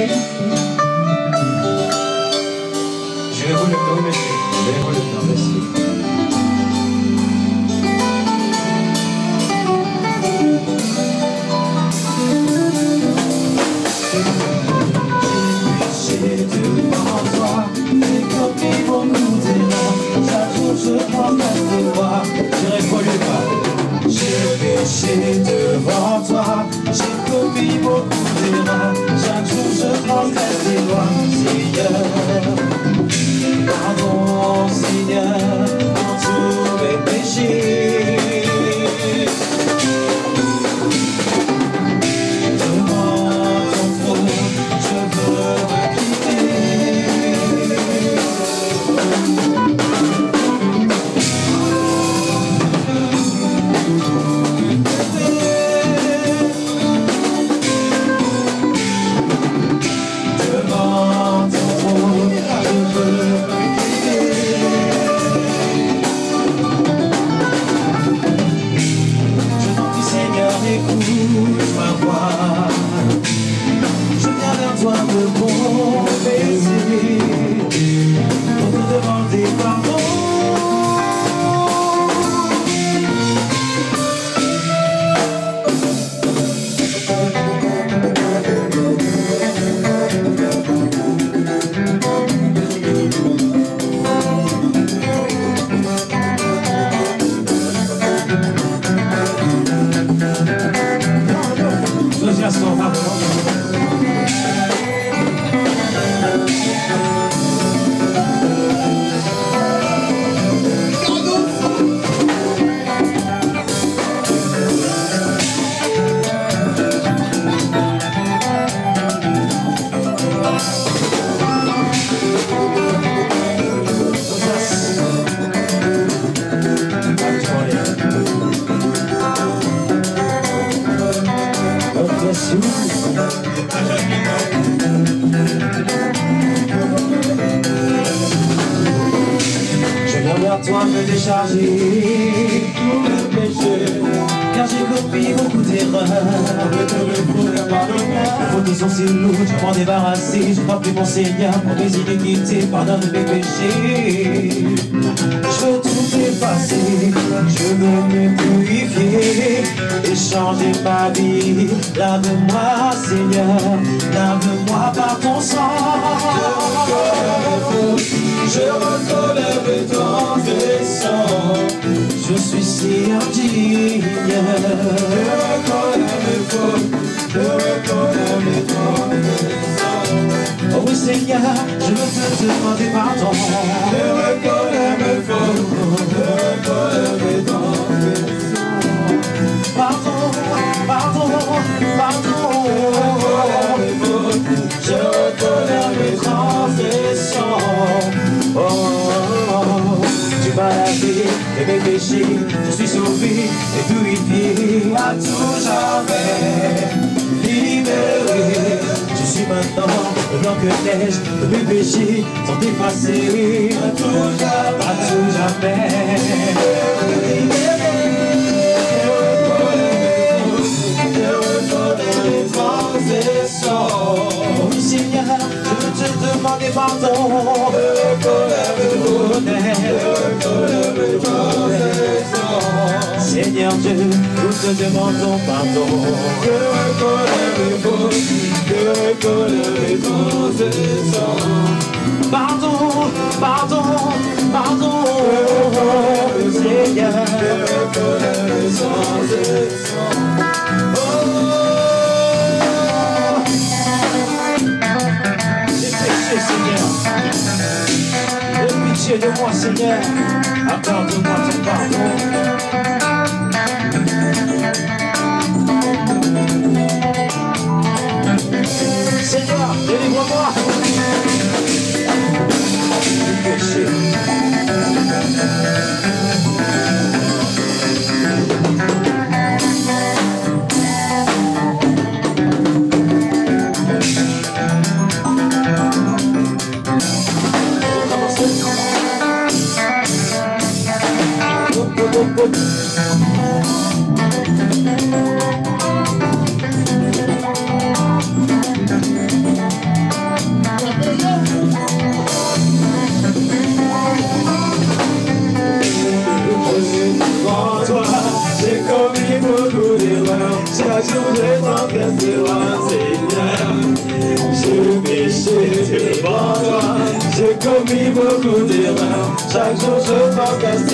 Je vais vous le temps, monsieur. Je vais vous le temps, monsieur. J'ai devant toi, j'ai commis beaucoup d'erreurs. Chaque jour je transgresse tes lois. J'irai pas le pas. J'ai péché devant toi, j'ai commis beaucoup d'erreurs. Chaque jour je transgresse tes lois. Seigneur, pardon Seigneur, pour tous mes péchés. Toi me décharger tout le péché, car j'ai commis beaucoup d'erreurs. Les fautes sont si lourdes, je m'en débarrasser. Je crois plus mon Seigneur pour mes iniquités, pardonne mes péchés. Je veux tout effacer, je veux me purifier et changer ma vie. Lave-moi Seigneur, lave-moi par ton sang. Je reconnais mes transgressions, je suis si indigne. Je reconnais mes fautes, je reconnais mes transgressions. Oh oui Seigneur, je veux te demander pardon. Je reconnais mes fautes, je reconnais mes transgressions. Pardon, pardon, pardon. Je reconnais mes transgressions. Tu m'as lavé de mes péchés, je suis sauvé et purifié à tout jamais, libéré. Je suis maintenant blanc que neige, de mes péchés sont effacés à tout jamais, libéré. Je reconnais mes transgressions. Oh Seigneur, je veux te demander pardon. Seigneur Dieu, nous te demandons pardon. Je reconnais mes fautes, je reconnais mes transgressions. Pardon, pardon, pardon, Seigneur. Je reconnais mes transgressions. J'ai péché, Seigneur. Aie pitié de moi, Seigneur. Accorde-moi ton pardon. Seigneur, délivre-moi du péché. Chaque jour je m'encaisse devant Seigneur. Je péché devant toi, j'ai commis beaucoup d'erreurs. Chaque jour je m'encaisse